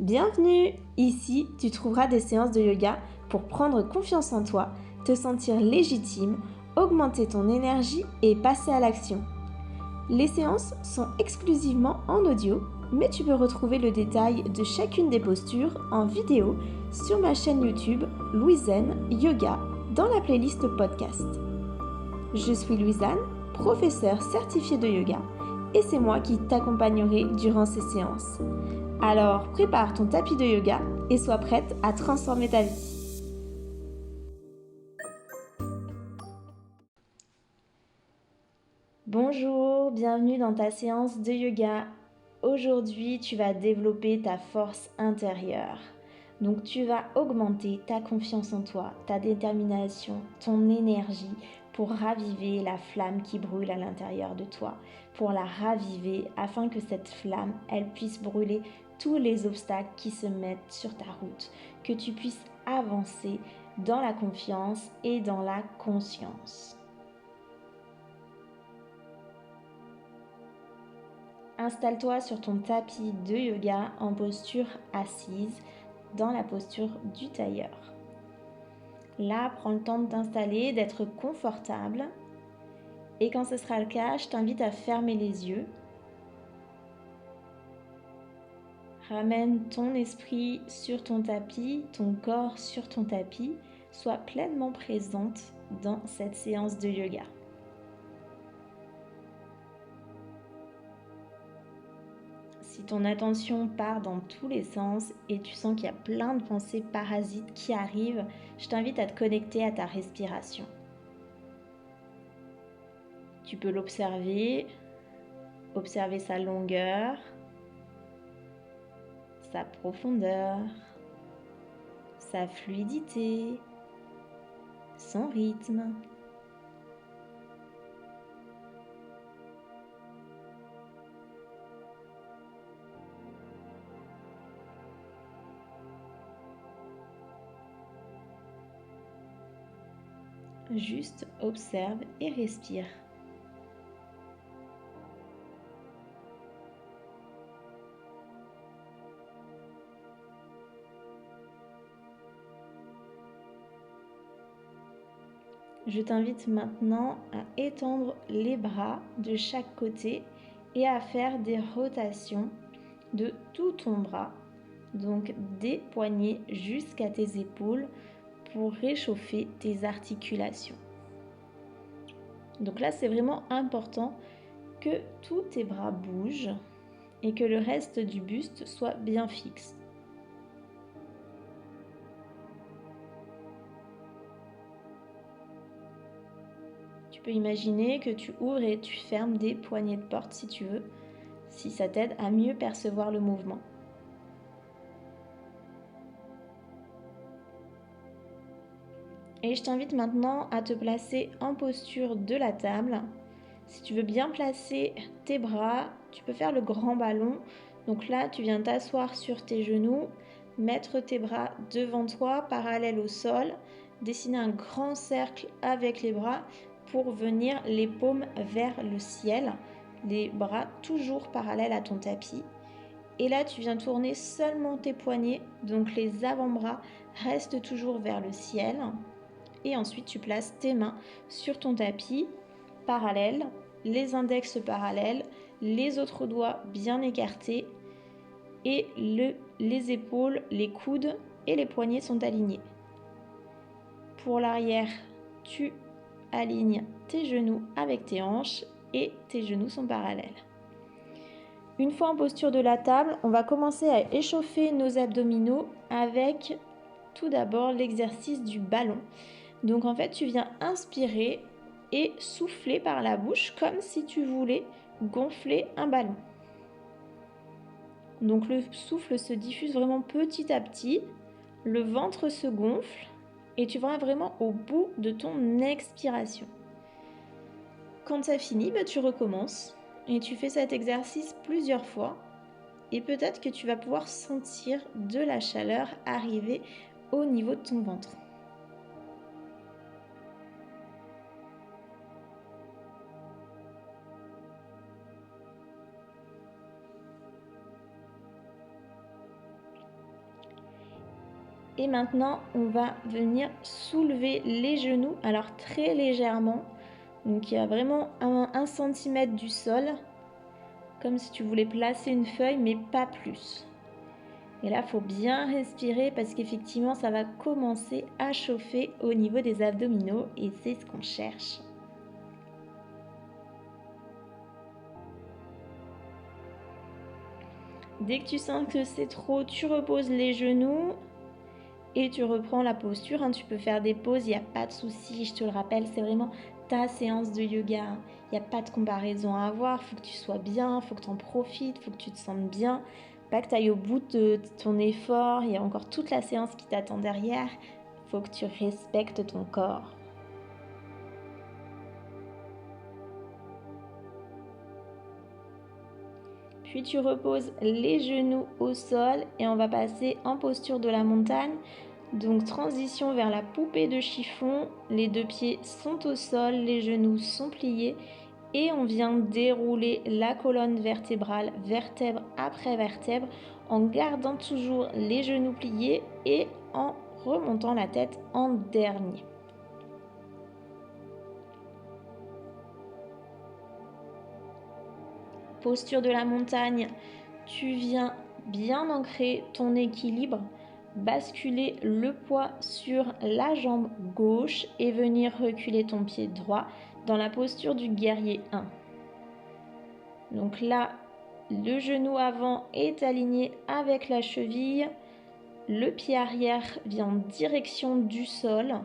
Bienvenue! Ici, tu trouveras des séances de yoga pour prendre confiance en toi, te sentir légitime, augmenter ton énergie et passer à l'action. Les séances sont exclusivement en audio, mais tu peux retrouver le détail de chacune des postures en vidéo sur ma chaîne YouTube Louisanne Yoga dans la playlist podcast. Je suis Louisanne, professeure certifiée de yoga, et c'est moi qui t'accompagnerai durant ces séances. Alors prépare ton tapis de yoga et sois prête à transformer ta vie. Bonjour, bienvenue dans ta séance de yoga. Aujourd'hui, tu vas développer ta force intérieure. Donc tu vas augmenter ta confiance en toi, ta détermination, ton énergie pour raviver la flamme qui brûle à l'intérieur de toi, pour la raviver afin que cette flamme, elle puisse brûler tous les obstacles qui se mettent sur ta route, que tu puisses avancer dans la confiance et dans la conscience. Installe-toi sur ton tapis de yoga en posture assise, dans la posture du tailleur. Là, prends le temps de t'installer, d'être confortable. Et quand ce sera le cas, je t'invite à fermer les yeux. Ramène ton esprit sur ton tapis, ton corps sur ton tapis. Sois pleinement présente dans cette séance de yoga. Si ton attention part dans tous les sens et tu sens qu'il y a plein de pensées parasites qui arrivent, je t'invite à te connecter à ta respiration. Tu peux l'observer, observer sa longueur, sa profondeur, sa fluidité, son rythme. Juste observe et respire. Je t'invite maintenant à étendre les bras de chaque côté et à faire des rotations de tout ton bras, donc des poignets jusqu'à tes épaules pour réchauffer tes articulations. Donc là, c'est vraiment important que tous tes bras bougent et que le reste du buste soit bien fixe. Tu peux imaginer que tu ouvres et tu fermes des poignées de porte si tu veux, si ça t'aide à mieux percevoir le mouvement. Et je t'invite maintenant à te placer en posture de la table. Si tu veux bien placer tes bras, tu peux faire le grand ballon. Donc là, tu viens t'asseoir sur tes genoux, mettre tes bras devant toi, parallèles au sol, dessiner un grand cercle avec les bras pour venir les paumes vers le ciel, les bras toujours parallèles à ton tapis. Et là, tu viens tourner seulement tes poignets, donc les avant-bras restent toujours vers le ciel. Et ensuite, tu places tes mains sur ton tapis, parallèles, les index parallèles, les autres doigts bien écartés et les épaules, les coudes et les poignets sont alignés. Pour l'arrière, tu alignes tes genoux avec tes hanches et tes genoux sont parallèles. Une fois en posture de la table, on va commencer à échauffer nos abdominaux avec tout d'abord l'exercice du ballon. Donc en fait, tu viens inspirer et souffler par la bouche comme si tu voulais gonfler un ballon. Donc le souffle se diffuse vraiment petit à petit, le ventre se gonfle et tu vas vraiment au bout de ton expiration. Quand ça finit, tu recommences et tu fais cet exercice plusieurs fois et peut-être que tu vas pouvoir sentir de la chaleur arriver au niveau de ton ventre. Et maintenant, on va venir soulever les genoux, alors très légèrement. Donc il y a vraiment 1 cm du sol, comme si tu voulais placer une feuille, mais pas plus. Et là, il faut bien respirer parce qu'effectivement, ça va commencer à chauffer au niveau des abdominaux et c'est ce qu'on cherche. Dès que tu sens que c'est trop, tu reposes les genoux et tu reprends la posture. Tu peux faire des pauses, il n'y a pas de souci. Je te le rappelle, c'est vraiment ta séance de yoga. Il n'y a pas de comparaison à avoir. Il faut que tu sois bien, il faut que tu en profites, il faut que tu te sentes bien. Pas que tu ailles au bout de ton effort. Il y a encore toute la séance qui t'attend derrière. Il faut que tu respectes ton corps. Puis tu reposes les genoux au sol et on va passer en posture de la montagne. Donc transition vers la poupée de chiffon, les 2 pieds sont au sol, les genoux sont pliés et on vient dérouler la colonne vertébrale, vertèbre après vertèbre, en gardant toujours les genoux pliés et en remontant la tête en dernier. Posture de la montagne, tu viens bien ancrer ton équilibre, basculer le poids sur la jambe gauche et venir reculer ton pied droit dans la posture du guerrier 1. Donc là, le genou avant est aligné avec la cheville, le pied arrière vient en direction du sol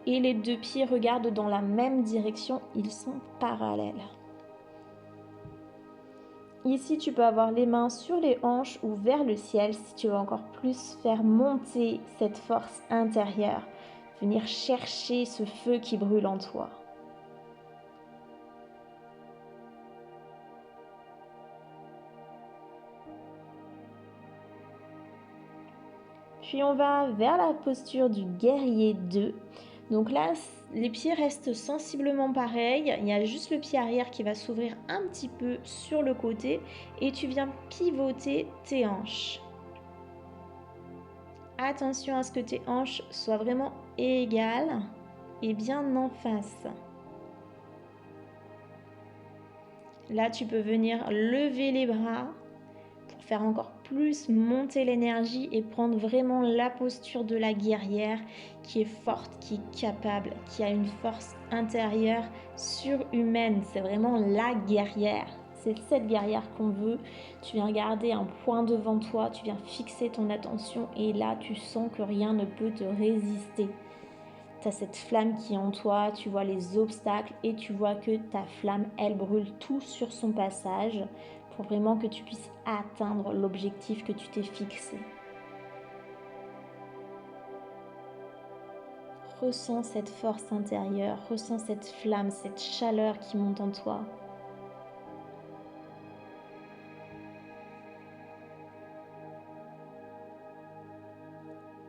et les 2 pieds regardent dans la même direction, ils sont parallèles. Ici, tu peux avoir les mains sur les hanches ou vers le ciel si tu veux encore plus faire monter cette force intérieure, venir chercher ce feu qui brûle en toi. Puis on va vers la posture du guerrier 2. Donc là, les pieds restent sensiblement pareils. Il y a juste le pied arrière qui va s'ouvrir un petit peu sur le côté et tu viens pivoter tes hanches. Attention à ce que tes hanches soient vraiment égales et bien en face. Là, tu peux venir lever les bras pour faire encore plus monter l'énergie et prendre vraiment la posture de la guerrière qui est forte, qui est capable, qui a une force intérieure surhumaine. C'est vraiment la guerrière. C'est cette guerrière qu'on veut. Tu viens garder un point devant toi, tu viens fixer ton attention et là, tu sens que rien ne peut te résister. Tu as cette flamme qui est en toi, tu vois les obstacles et tu vois que ta flamme, elle brûle tout sur son passage pour vraiment que tu puisses atteindre l'objectif que tu t'es fixé. Ressens cette force intérieure, ressens cette flamme, cette chaleur qui monte en toi.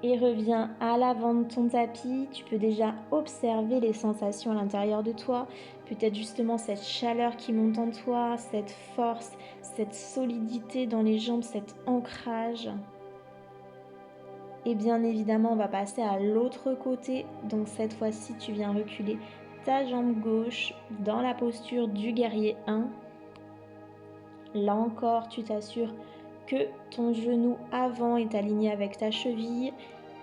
Et reviens à l'avant de ton tapis. Tu peux déjà observer les sensations à l'intérieur de toi. Peut-être justement cette chaleur qui monte en toi, cette force, cette solidité dans les jambes, cet ancrage. Et bien évidemment, on va passer à l'autre côté. Donc cette fois-ci, tu viens reculer ta jambe gauche dans la posture du guerrier 1. Là encore, tu t'assures que ton genou avant est aligné avec ta cheville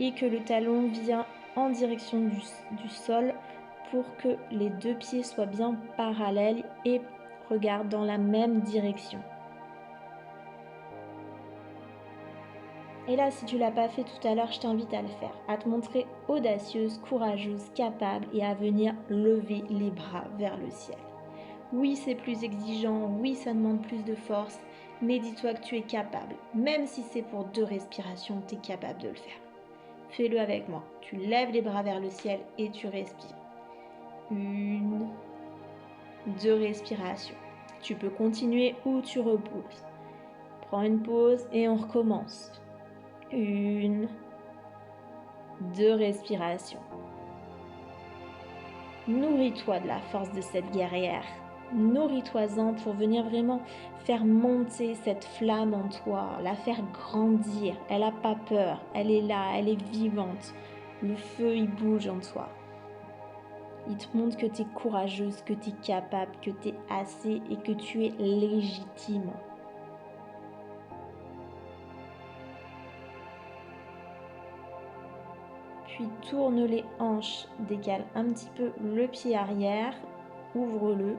et que le talon vient en direction du sol pour que les 2 pieds soient bien parallèles et regardent dans la même direction. Et là, si tu ne l'as pas fait tout à l'heure, je t'invite à le faire, à te montrer audacieuse, courageuse, capable et à venir lever les bras vers le ciel. Oui, c'est plus exigeant, oui, ça demande plus de force, mais dis-toi que tu es capable. Même si c'est pour 2 respirations, tu es capable de le faire. Fais-le avec moi. Tu lèves les bras vers le ciel et tu respires. 1, 2 respirations. Tu peux continuer ou tu reposes. Prends une pause et on recommence. 1, 2 respirations. Nourris-toi de la force de cette guerrière. Nourris-toi-en pour venir vraiment faire monter cette flamme en toi, la faire grandir. Elle n'a pas peur, elle est là, elle est vivante. Le feu, il bouge en toi. Il te montre que tu es courageuse, que tu es capable, que tu es assez et que tu es légitime. Puis tourne les hanches, décale un petit peu le pied arrière, ouvre-le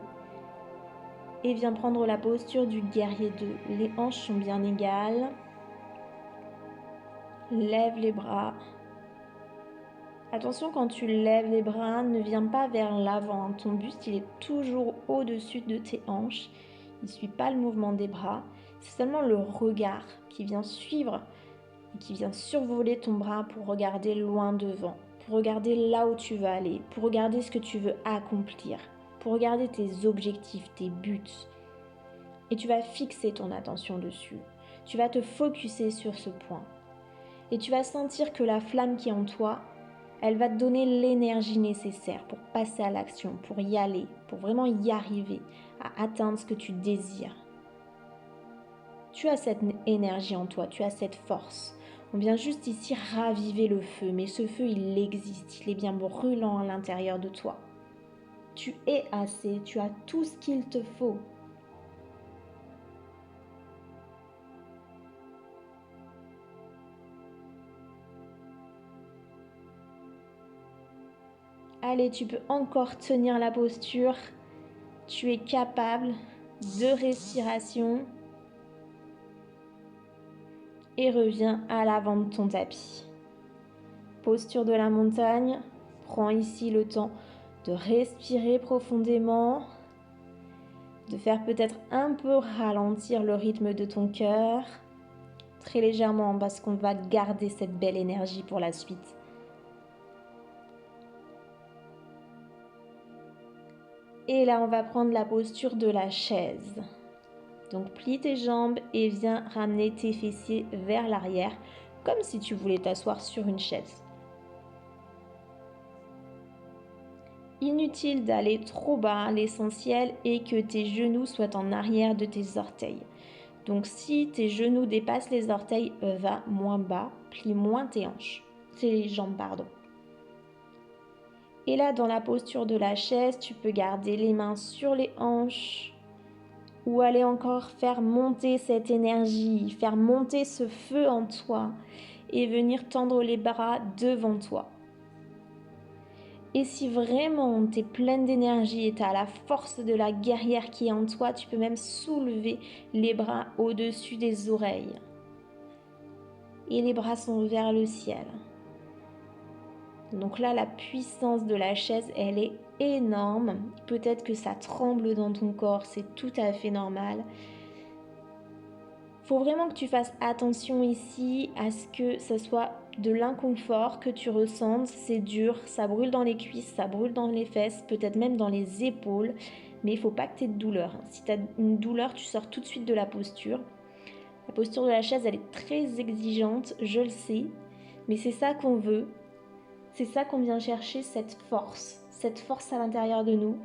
et viens prendre la posture du guerrier 2. Les hanches sont bien égales. Lève les bras. Attention, quand tu lèves les bras, ne viens pas vers l'avant. Ton buste, il est toujours au-dessus de tes hanches. Il ne suit pas le mouvement des bras. C'est seulement le regard qui vient suivre et qui vient survoler ton bras pour regarder loin devant, pour regarder là où tu veux aller, pour regarder ce que tu veux accomplir, pour regarder tes objectifs, tes buts. Et tu vas fixer ton attention dessus. Tu vas te focuser sur ce point. Et tu vas sentir que la flamme qui est en toi, elle va te donner l'énergie nécessaire pour passer à l'action, pour y aller, pour vraiment y arriver, à atteindre ce que tu désires. Tu as cette énergie en toi, tu as cette force. On vient juste ici raviver le feu, mais ce feu, il existe, il est bien brûlant à l'intérieur de toi. Tu es assez, tu as tout ce qu'il te faut. Allez, tu peux encore tenir la posture. Tu es capable de respiration. Et reviens à l'avant de ton tapis. Posture de la montagne. Prends ici le temps de respirer profondément, de faire peut-être un peu ralentir le rythme de ton cœur, très légèrement parce qu'on va garder cette belle énergie pour la suite. Et là, on va prendre la posture de la chaise. Donc, plie tes jambes et viens ramener tes fessiers vers l'arrière, comme si tu voulais t'asseoir sur une chaise. Inutile d'aller trop bas, l'essentiel est que tes genoux soient en arrière de tes orteils. Donc si tes genoux dépassent les orteils, va moins bas, plie moins tes hanches, tes jambes, pardon. Et là, dans la posture de la chaise, tu peux garder les mains sur les hanches ou aller encore faire monter cette énergie, faire monter ce feu en toi et venir tendre les bras devant toi. Et si vraiment tu es pleine d'énergie et tu as la force de la guerrière qui est en toi, tu peux même soulever les bras au-dessus des oreilles. Et les bras sont vers le ciel. Donc là, la puissance de la chaise, elle est énorme. Peut-être que ça tremble dans ton corps, c'est tout à fait normal. Il faut vraiment que tu fasses attention ici à ce que ce soit de l'inconfort que tu ressentes. C'est dur, ça brûle dans les cuisses, ça brûle dans les fesses, peut-être même dans les épaules. Mais il ne faut pas que tu aies de douleur. Si tu as une douleur, tu sors tout de suite de la posture. La posture de la chaise, elle est très exigeante, je le sais. Mais c'est ça qu'on veut. C'est ça qu'on vient chercher, cette force à l'intérieur de nous.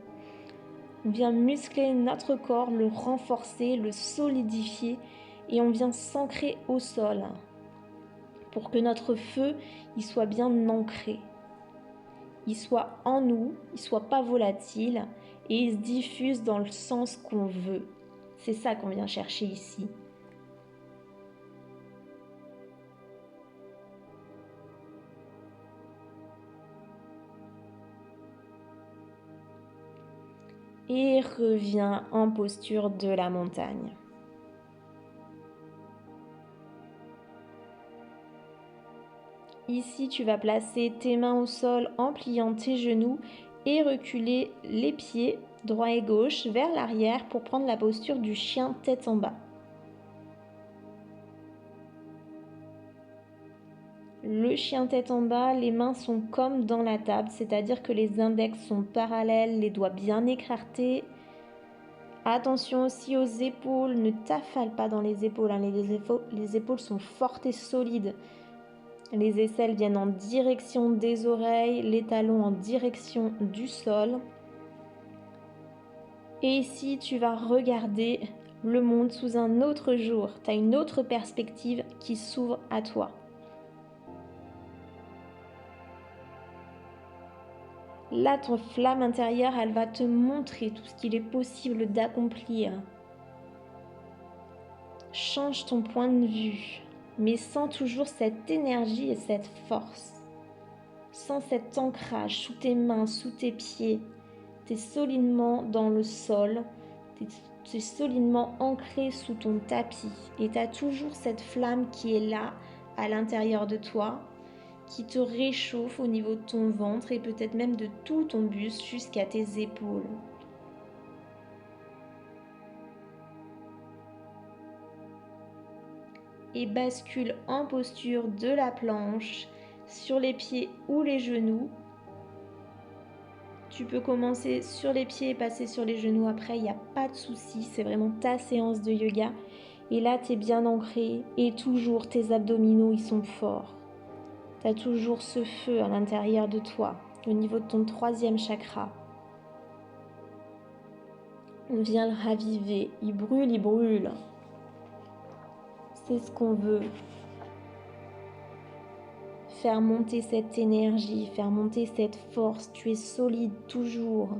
On vient muscler notre corps, le renforcer, le solidifier. Et on vient s'ancrer au sol pour que notre feu il soit bien ancré. Il soit en nous, il soit pas volatile et il se diffuse dans le sens qu'on veut. C'est ça qu'on vient chercher ici. Et reviens en posture de la montagne. Ici, tu vas placer tes mains au sol en pliant tes genoux et reculer les pieds droit et gauche vers l'arrière pour prendre la posture du chien tête en bas. Le chien tête en bas, les mains sont comme dans la table, c'est-à-dire que les index sont parallèles, les doigts bien écartés. Attention aussi aux épaules, ne t'affale pas dans les épaules, hein. Les épaules sont fortes et solides. Les aisselles viennent en direction des oreilles, les talons en direction du sol. Et ici, tu vas regarder le monde sous un autre jour. Tu as une autre perspective qui s'ouvre à toi. Là, ton flamme intérieure, elle va te montrer tout ce qu'il est possible d'accomplir. Change ton point de vue, mais sens toujours cette énergie et cette force. Sens cet ancrage sous tes mains, sous tes pieds. Tu es solidement dans le sol, tu es solidement ancré sous ton tapis. Et tu as toujours cette flamme qui est là, à l'intérieur de toi, qui te réchauffe au niveau de ton ventre et peut-être même de tout ton buste jusqu'à tes épaules. Et bascule en posture de la planche, sur les pieds ou les genoux. Tu peux commencer sur les pieds et passer sur les genoux après, il n'y a pas de souci, c'est vraiment ta séance de yoga. Et là, tu es bien ancré et toujours tes abdominaux, ils sont forts. Tu as toujours ce feu à l'intérieur de toi, au niveau de ton 3e chakra. On vient le raviver, il brûle, il brûle. C'est ce qu'on veut. Faire monter cette énergie, faire monter cette force. Tu es solide toujours.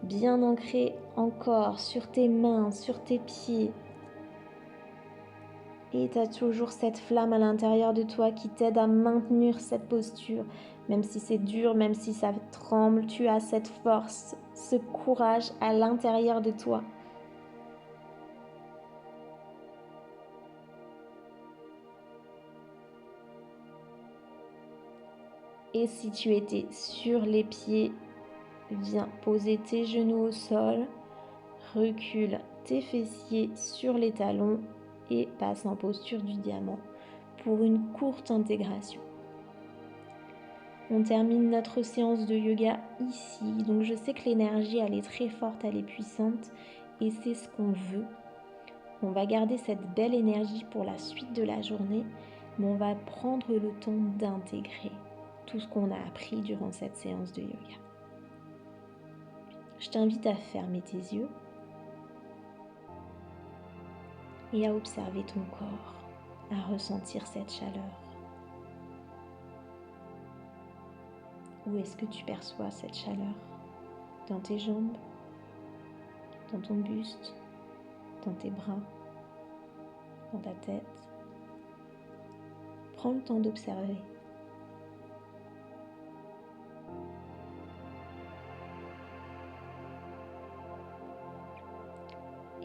Bien ancré encore sur tes mains, sur tes pieds. Et tu as toujours cette flamme à l'intérieur de toi qui t'aide à maintenir cette posture. Même si c'est dur, même si ça tremble, tu as cette force, ce courage à l'intérieur de toi. Et si tu étais sur les pieds, viens poser tes genoux au sol, recule tes fessiers sur les talons et passe en posture du diamant pour une courte intégration. On termine notre séance de yoga ici. Donc je sais que l'énergie, elle est très forte, elle est puissante et c'est ce qu'on veut. On va garder cette belle énergie pour la suite de la journée, mais on va prendre le temps d'intégrer tout ce qu'on a appris durant cette séance de yoga. Je t'invite à fermer tes yeux et à observer ton corps, à ressentir cette chaleur. Où est-ce que tu perçois cette chaleur? Dans tes jambes? Dans ton buste? Dans tes bras? Dans ta tête? Prends le temps d'observer.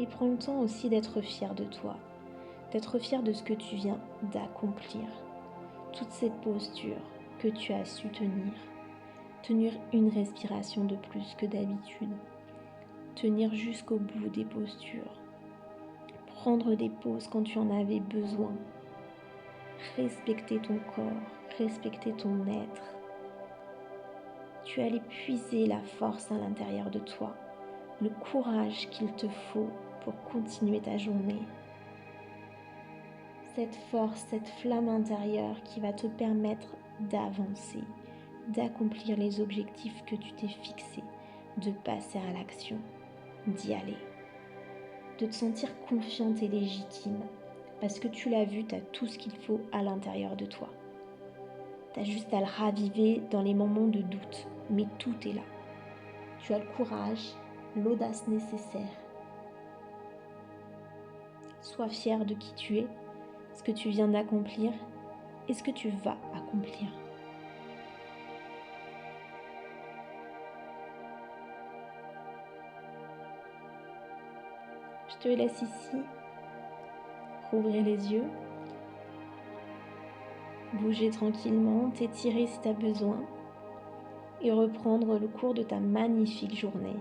Et prends le temps aussi d'être fier de toi, d'être fier de ce que tu viens d'accomplir. Toute cette posture que tu as su tenir une respiration de plus que d'habitude, tenir jusqu'au bout des postures, prendre des pauses quand tu en avais besoin, respecter ton corps, respecter ton être. Tu allais puiser la force à l'intérieur de toi, le courage qu'il te faut pour continuer ta journée. Cette force, cette flamme intérieure qui va te permettre d'avancer, d'accomplir les objectifs que tu t'es fixés, de passer à l'action, d'y aller, de te sentir confiante et légitime parce que tu l'as vu, tu as tout ce qu'il faut à l'intérieur de toi. Tu as juste à le raviver dans les moments de doute, mais tout est là. Tu as le courage, l'audace nécessaire. Sois fier de qui tu es, ce que tu viens d'accomplir et ce que tu vas accomplir. Je te laisse ici, rouvrir les yeux, bouger tranquillement, t'étirer si tu as besoin et reprendre le cours de ta magnifique journée.